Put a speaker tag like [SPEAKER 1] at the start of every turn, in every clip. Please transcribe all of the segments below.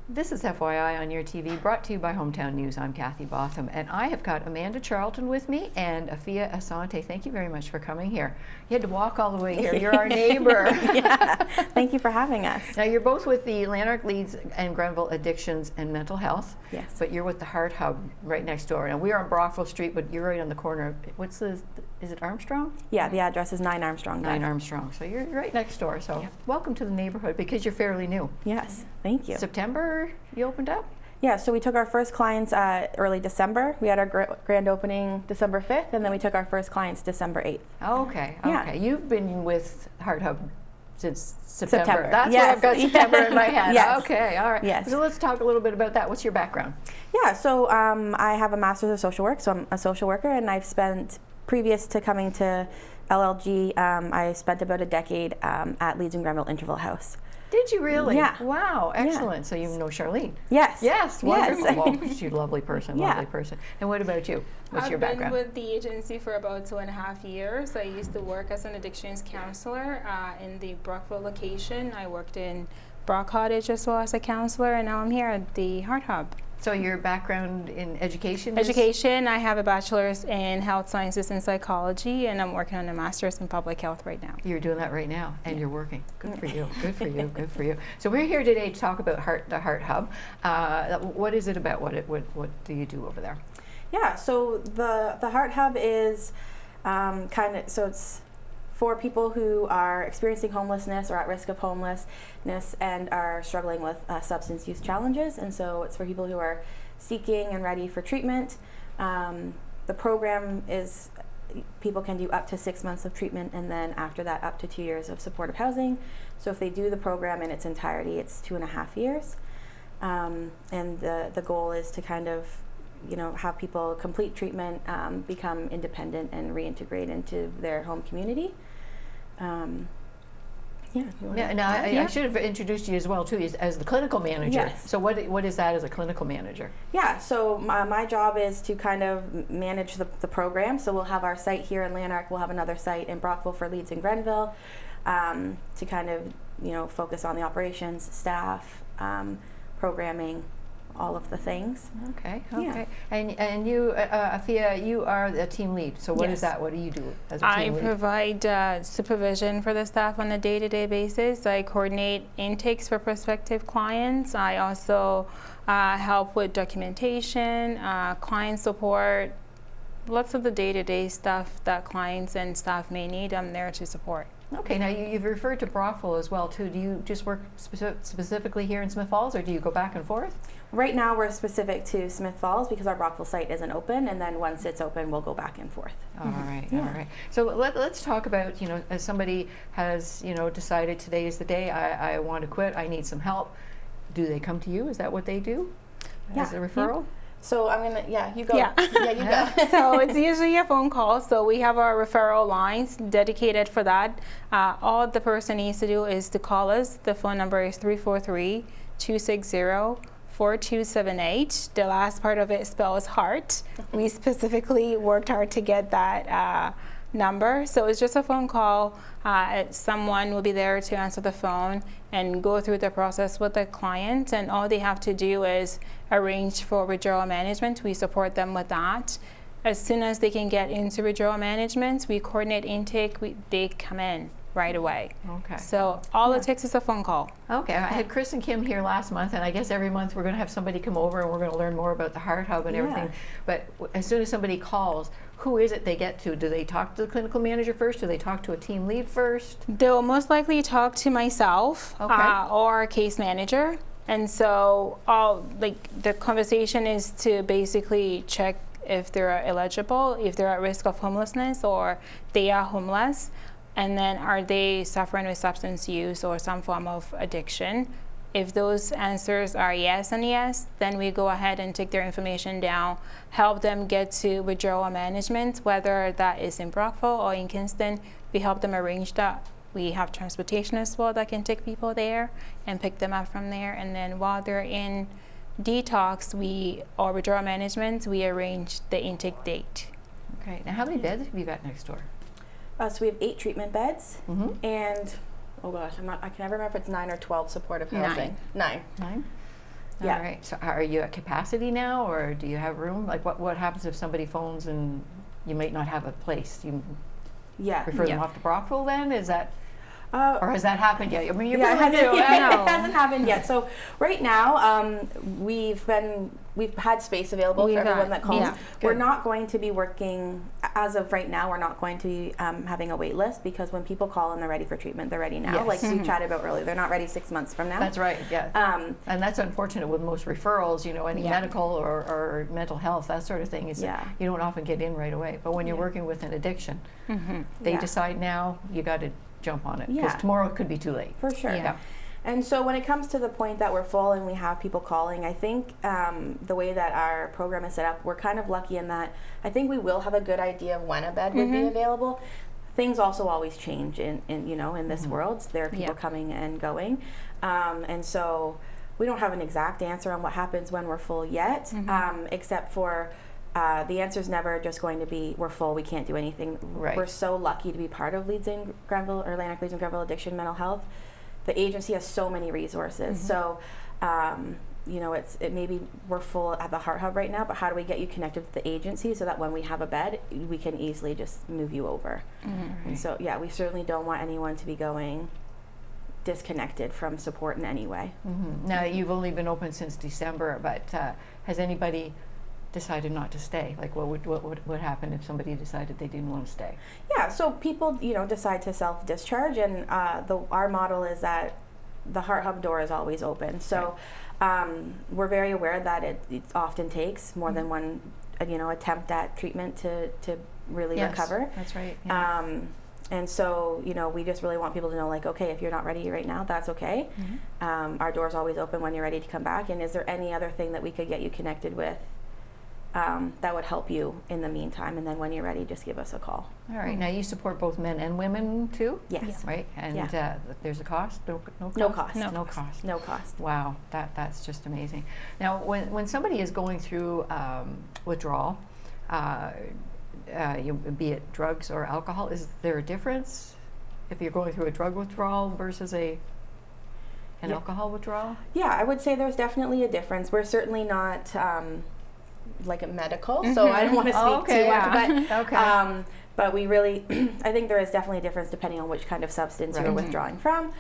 [SPEAKER 1] This is FYI on your TV, brought to you by Hometown News. I'm Kathy Botham, and I have got Amanda Charlton with me and Afia Amanda. Thank you very much for coming here. You had to walk all the way here. You're our neighbor.
[SPEAKER 2] Yeah. Thank you for having us.
[SPEAKER 1] Now, you're both with the Lanark Leeds and Grenville Addictions and Mental Health.
[SPEAKER 2] Yes.
[SPEAKER 1] But you're with the HART Hub right next door. Now, we're on Brockville Street, but you're right on the corner. Is it Armstrong?
[SPEAKER 2] Yeah, the address is 9 Armstrong Drive.
[SPEAKER 1] 9 Armstrong. So you're right next door. So
[SPEAKER 2] Yeah.
[SPEAKER 1] welcome to the neighborhood because you're fairly new.
[SPEAKER 2] Yes, thank you.
[SPEAKER 1] September, you opened up?
[SPEAKER 2] Yeah, so we took our first clients early December. We had our grand opening December 5th, and then we took our first clients December 8th.
[SPEAKER 1] Okay,
[SPEAKER 2] Yeah.
[SPEAKER 1] okay. You've been with HART Hub since September.
[SPEAKER 2] September.
[SPEAKER 1] That's
[SPEAKER 2] Yes.
[SPEAKER 1] why I've got September in my head.
[SPEAKER 2] Yes.
[SPEAKER 1] Okay, all right.
[SPEAKER 2] Yes.
[SPEAKER 1] So let's talk a little bit about that. What's your background?
[SPEAKER 2] Yeah, so I have a master's of social work, so I'm a social worker, and I've spent, previous to coming to LLG, I spent about a decade at Leeds and Grenville Interval House.
[SPEAKER 1] Did you really?
[SPEAKER 2] Yeah.
[SPEAKER 1] Wow, excellent. So you know Charlene?
[SPEAKER 2] Yes.
[SPEAKER 1] Yes, wonderful.
[SPEAKER 2] Yes.
[SPEAKER 1] Well, she's a lovely person,
[SPEAKER 2] Yeah.
[SPEAKER 1] lovely person. And what about you? What's your background?
[SPEAKER 3] I've been with the agency for about 2.5 years. I used to work as an addictions counselor in the Brockville location. I worked in Brock Cottage as well as a counselor, and now I'm here at the HART Hub.
[SPEAKER 1] So your background in education is?
[SPEAKER 3] Education, I have a bachelor's in health sciences and psychology, and I'm working on a master's in public health right now.
[SPEAKER 1] You're doing that right now, and you're working. Good for you. Good for you. Good for you. So we're here today to talk about the HART Hub. What is it about? What do you do over there?
[SPEAKER 2] Yeah, so the HART Hub is it's for people who are experiencing homelessness or at risk of homelessness and are struggling with substance use challenges. And so it's for people who are seeking and ready for treatment. The program is, people can do up to 6 months of treatment, and then after that up to 2 years of supportive housing. So if they do the program in its entirety, it's 2.5 years. And the goal is to kind of have people complete treatment, become independent, and reintegrate into their home community.
[SPEAKER 1] I should have introduced you as well too as the clinical manager.
[SPEAKER 2] Yes.
[SPEAKER 1] So what is that as a clinical manager?
[SPEAKER 2] Yeah, so my job is to kind of manage the program. So we'll have our site here in Lanark. We'll have another site in Brockville for Leeds and Grenville, to kind of focus on the operations, staff, programming, all of the things.
[SPEAKER 1] Okay.
[SPEAKER 2] Yeah.
[SPEAKER 1] And you, Afia, you are the team lead. So what is
[SPEAKER 2] Yes.
[SPEAKER 1] that? What do you do as a team
[SPEAKER 3] I
[SPEAKER 1] lead?
[SPEAKER 3] provide supervision for the staff on a day-to-day basis. I coordinate intakes for prospective clients. I also help with documentation, client support, lots of the day-to-day stuff that clients and staff may need. I'm there to support.
[SPEAKER 1] Okay, now you've referred to Brockville as well too. Do you just work specifically here in Smith Falls, or do you go back and forth?
[SPEAKER 2] Right now we're specific to Smith Falls because our Brockville site isn't open, and then once it's open, we'll go back and forth.
[SPEAKER 1] All right,
[SPEAKER 2] Yeah.
[SPEAKER 1] all right. So let's talk about, as somebody has, decided today is the day, I want to quit, I need some help. Do they come to you? Is that what they do? As a referral?
[SPEAKER 2] So I'm gonna, you go.
[SPEAKER 3] Yeah.
[SPEAKER 2] You go.
[SPEAKER 3] So it's usually a phone call. So we have our referral lines dedicated for that. All the person needs to do is to call us. The phone number is 343-260-4278. The last part of it spells HART. We specifically worked hard to get that number. So it's just a phone call. Someone will be there to answer the phone and go through the process with the client, and all they have to do is arrange for withdrawal management. We support them with that. As soon as they can get into withdrawal management, we coordinate intake. They come in right away.
[SPEAKER 1] Okay.
[SPEAKER 3] So all it takes is a phone call.
[SPEAKER 1] Okay, I had Chris and Kim here last month, and I guess every month we're going to have somebody come over and we're going to learn more about the HART Hub and everything. But as soon as somebody calls, who is it they get to? Do they talk to the clinical manager first? Do they talk to a team lead first?
[SPEAKER 3] They'll most likely talk to myself or a case manager. And so the conversation is to basically check if they're eligible, if they're at risk of homelessness or they are homeless. And then are they suffering with substance use or some form of addiction? If those answers are yes and yes, then we go ahead and take their information down, help them get to withdrawal management, whether that is in Brockville or in Kingston. We help them arrange that. We have transportation as well that can take people there and pick them up from there. And then while they're in detox or withdrawal management, we arrange the intake date.
[SPEAKER 1] Okay, now how many beds have you got next door?
[SPEAKER 2] So we have 8 treatment beds, and oh gosh, I can never remember if it's 9 or 12 supportive housing.
[SPEAKER 3] 9.
[SPEAKER 2] 9. Yeah.
[SPEAKER 1] All right. So are you at capacity now, or do you have room? Like, what happens if somebody phones and you might not have a place? You
[SPEAKER 2] Yeah.
[SPEAKER 1] refer them
[SPEAKER 3] Yeah.
[SPEAKER 1] off to Brockville then? Is that,
[SPEAKER 2] Uh,
[SPEAKER 1] or has that happened yet? I mean, you're
[SPEAKER 2] yeah, it
[SPEAKER 1] really
[SPEAKER 2] hasn't,
[SPEAKER 1] new.
[SPEAKER 2] it hasn't happened yet. So right now, we've had space available for everyone that calls.
[SPEAKER 3] yeah.
[SPEAKER 2] We're
[SPEAKER 1] Good.
[SPEAKER 2] not going to be working, as of right now, we're not going to be having a wait list, because when people call and they're ready for treatment, they're ready now.
[SPEAKER 1] Yes.
[SPEAKER 2] Like we chatted about earlier, they're not ready 6 months from now.
[SPEAKER 1] That's right, yeah. And that's unfortunate with most referrals, any
[SPEAKER 3] Yeah.
[SPEAKER 1] medical or mental health, that sort of thing, is
[SPEAKER 2] Yeah.
[SPEAKER 1] you don't often get in right away. But when you're
[SPEAKER 2] Yeah.
[SPEAKER 1] working with an addiction, they
[SPEAKER 2] Yeah.
[SPEAKER 1] decide now, you got to jump on it, because
[SPEAKER 2] Yeah.
[SPEAKER 1] tomorrow it could be too late.
[SPEAKER 2] For sure.
[SPEAKER 3] Yeah.
[SPEAKER 2] And so when it comes to the point that we're full and we have people calling, I think the way that our program is set up, we're kind of lucky in that I think we will have a good idea of when a bed would be available. Things also always change in this world. There are people
[SPEAKER 3] Yeah.
[SPEAKER 2] coming and going. And so we don't have an exact answer on what happens when we're full yet, except for the answer is never just going to be, we're full, we can't do anything.
[SPEAKER 1] Right.
[SPEAKER 2] We're so lucky to be part of Leeds and Grenville, or Atlantic Leeds and Grenville Addiction Mental Health. The agency has so many resources. So, it maybe we're full at the HART Hub right now, but how do we get you connected with the agency so that when we have a bed, we can easily just move you over? And so, yeah, we certainly don't want anyone to be going disconnected from support in any way.
[SPEAKER 1] Now, you've only been open since December, but has anybody decided not to stay? Like, what would happen if somebody decided they didn't want to stay?
[SPEAKER 2] Yeah, so people, decide to self-discharge, and our model is that the HART Hub door is always open. So we're very aware that it often takes more than one, attempt at treatment to really
[SPEAKER 1] Yes,
[SPEAKER 2] recover.
[SPEAKER 1] that's right. Yeah.
[SPEAKER 2] And so, we just really want people to know, like, okay, if you're not ready right now, that's okay. Our door's always open when you're ready to come back. And is there any other thing that we could get you connected with that would help you in the meantime? And then when you're ready, just give us a call.
[SPEAKER 1] All right. Now, you support both men and women too?
[SPEAKER 2] Yes.
[SPEAKER 1] Right? And
[SPEAKER 2] Yeah.
[SPEAKER 1] there's a cost? No cost?
[SPEAKER 2] No cost.
[SPEAKER 1] No cost.
[SPEAKER 2] No cost.
[SPEAKER 1] Wow, that's just amazing. Now, when somebody is going through withdrawal, be it drugs or alcohol, is there a difference if you're going through a drug withdrawal versus an
[SPEAKER 2] Yeah.
[SPEAKER 1] alcohol withdrawal?
[SPEAKER 2] Yeah, I would say there's definitely a difference. We're certainly not like a medical, so I don't want to speak too much. But
[SPEAKER 1] Okay.
[SPEAKER 2] but we really, I think there is definitely a difference depending on which kind of substance you're
[SPEAKER 1] Right.
[SPEAKER 2] withdrawing from,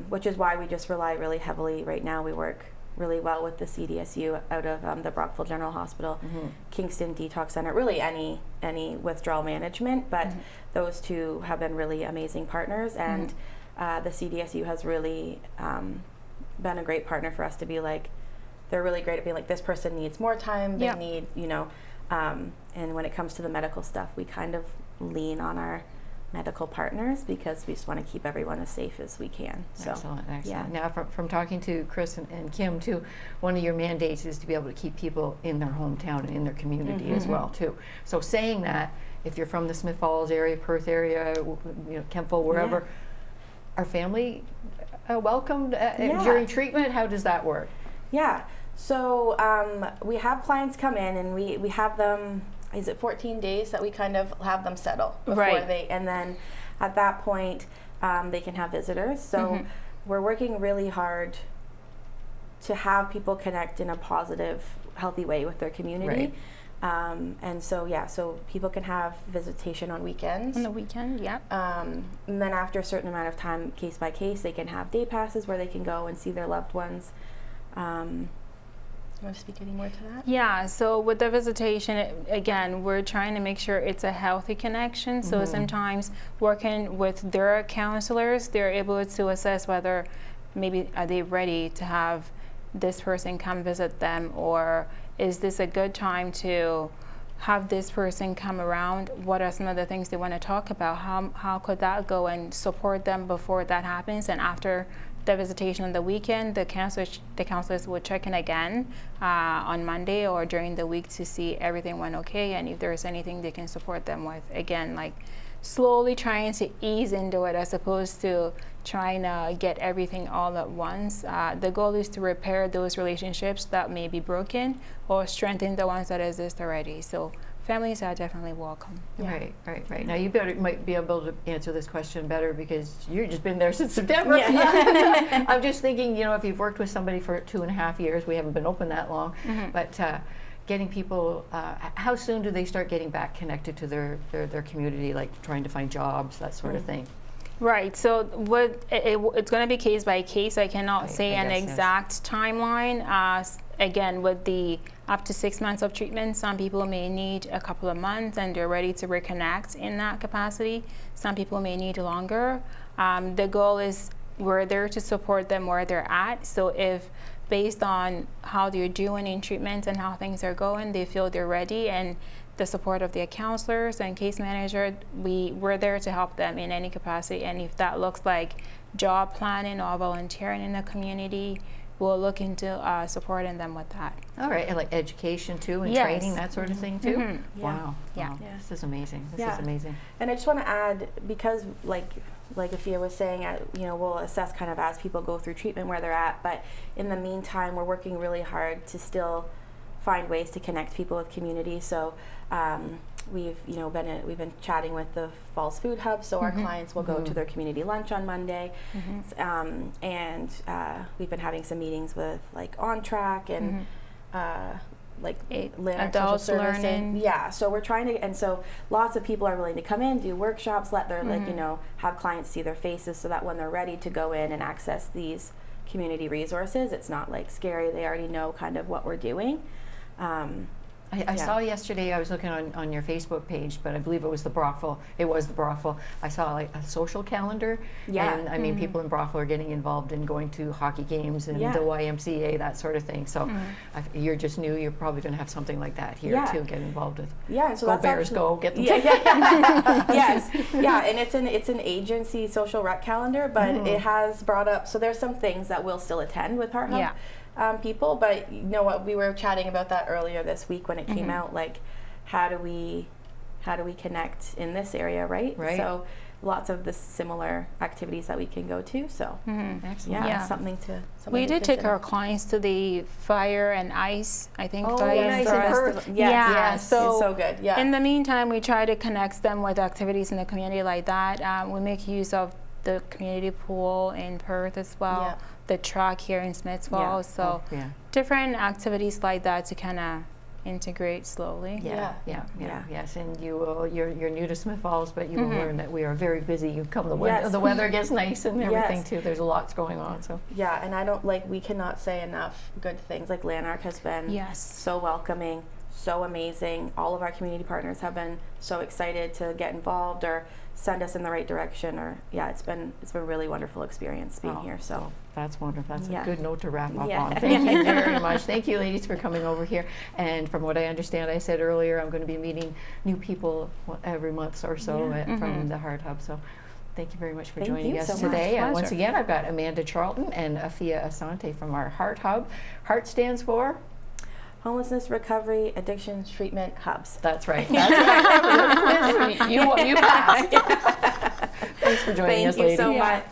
[SPEAKER 2] which is why we just rely really heavily right now. We work really well with the CDSU out of the Brockville General Hospital, Kingston Detox Center, really any withdrawal management, but those two have been really amazing partners, and the CDSU has really been a great partner for us to be like, they're really great at being like, this person needs more time, they
[SPEAKER 3] Yeah.
[SPEAKER 2] need, and when it comes to the medical stuff, we kind of lean on our medical partners because we just want to keep everyone as safe as we can. So,
[SPEAKER 1] Excellent.
[SPEAKER 2] yeah.
[SPEAKER 1] Now, from talking to Chris and Kim too, one of your mandates is to be able to keep people in their hometown and in their community as well too. So saying that, if you're from the Smith Falls area, Perth area, Kempville, wherever, are family welcomed during treatment? How does that work?
[SPEAKER 2] Yeah. So we have clients come in, and we have them. Is it 14 days that we kind of have them settle before
[SPEAKER 3] Right.
[SPEAKER 2] and then at that point they can have visitors. So we're working really hard to have people connect in a positive, healthy way with their community. And so so people can have visitation on weekends.
[SPEAKER 3] On the weekend, yeah.
[SPEAKER 2] And then after a certain amount of time, case by case, they can have day passes where they can go and see their loved ones. You want to speak any more to that?
[SPEAKER 3] Yeah, so with the visitation, again, we're trying to make sure it's a healthy connection. So sometimes working with their counselors, they're able to assess whether maybe are they ready to have this person come visit them, or is this a good time to have this person come around? What are some of the things they want to talk about? How could that go, and support them before that happens? And after the visitation on the weekend, the counselors would check in again on Monday or during the week to see everything went okay, and if there's anything they can support them with. Again, like slowly trying to ease into it as opposed to trying to get everything all at once. The goal is to repair those relationships that may be broken or strengthen the ones that exist already. So families are definitely welcome.
[SPEAKER 1] Right. Now you might be able to answer this question better because you've just been there since September.
[SPEAKER 2] Yeah.
[SPEAKER 1] I'm just thinking, if you've worked with somebody for 2.5 years, we haven't been open that long, but getting people, how soon do they start getting back connected to their community, like trying to find jobs, that sort of thing?
[SPEAKER 3] Right. So it's going to be case by case. I cannot say an exact timeline. Again, with the up to 6 months of treatment, some people may need a couple of months and they're ready to reconnect in that capacity. Some people may need longer. The goal is we're there to support them where they're at. So if based on how they're doing in treatment and how things are going, they feel they're ready, and the support of their counselors and case manager, we're there to help them in any capacity. And if that looks like job planning or volunteering in the community, we'll look into supporting them with that.
[SPEAKER 1] All right, and like education too, and training, that sort of thing too? Wow.
[SPEAKER 3] Yeah.
[SPEAKER 1] Wow. This is amazing. This
[SPEAKER 2] Yeah.
[SPEAKER 1] is amazing.
[SPEAKER 2] And I just want to add, because like Afia was saying, we'll assess kind of as people go through treatment where they're at, but in the meantime, we're working really hard to still find ways to connect people with community. So we've been chatting with the Falls Food Hub, so our clients will go to their community lunch on Monday, and we've been having some meetings with like On Track and like
[SPEAKER 3] adults
[SPEAKER 2] social
[SPEAKER 3] learning.
[SPEAKER 2] servicing. Yeah, so we're trying to, and so lots of people are willing to come in, do workshops, let their have clients see their faces, so that when they're ready to go in and access these community resources, it's not like scary. They already know kind of what we're doing.
[SPEAKER 1] I saw yesterday, I was looking on your Facebook page, but I believe it was the Brockville. I saw like a social calendar.
[SPEAKER 2] Yeah.
[SPEAKER 1] And I mean, people in Brockville are getting involved in going to hockey games and the YMCA, that sort of thing. So you're just new, you're probably going to have something like that here too, get involved with.
[SPEAKER 2] Yeah, and so
[SPEAKER 1] go
[SPEAKER 2] that's
[SPEAKER 1] Bears,
[SPEAKER 2] actually,
[SPEAKER 1] go, get them.
[SPEAKER 2] Yes, and it's an agency social rec calendar, but it has brought up, so there's some things that we'll still attend with HART Hub. People, but you know what, we were chatting about that earlier this week when it came out, like how do we connect in this area, right? So lots of the similar activities that we can go to, so
[SPEAKER 1] Excellent.
[SPEAKER 2] something to
[SPEAKER 3] We did take
[SPEAKER 2] consider.
[SPEAKER 3] our clients to the Fire and Ice, I think.
[SPEAKER 1] Oh,
[SPEAKER 3] Fire
[SPEAKER 1] nice,
[SPEAKER 3] and
[SPEAKER 1] in
[SPEAKER 3] Ice.
[SPEAKER 1] Perth.
[SPEAKER 2] Yes,
[SPEAKER 3] so
[SPEAKER 2] it's so good. Yeah.
[SPEAKER 3] In the meantime, we try to connect them with activities in the community like that. We make use of the community pool in Perth as well, the track here in Smithsville. So different activities like that to kind of integrate slowly.
[SPEAKER 1] Yes, and you're new to Smith Falls, but you will learn that we are very busy. You come the weather gets nice and everything too. There's lots going on. So
[SPEAKER 2] and I don't we cannot say enough good things. Like Lanark has been so welcoming, so amazing. All of our community partners have been so excited to get involved or send us in the right direction, or it's been a really wonderful experience being here. So
[SPEAKER 1] that's wonderful. That's a good note to wrap up
[SPEAKER 2] Yeah.
[SPEAKER 1] on. Thank you very much. Thank you, ladies, for coming over here. And from what I understand, I said earlier, I'm going to be meeting new people every month or so from the HART Hub. So thank you very much for joining us today. And once again, I've got Amanda Charlton and Afia Amanda from our HART Hub. HART stands for
[SPEAKER 2] Homelessness, Recovery, Addictions, Treatment Hubs.
[SPEAKER 1] That's right. That's right. You passed. Thanks for joining us, ladies.
[SPEAKER 2] Thank you so much.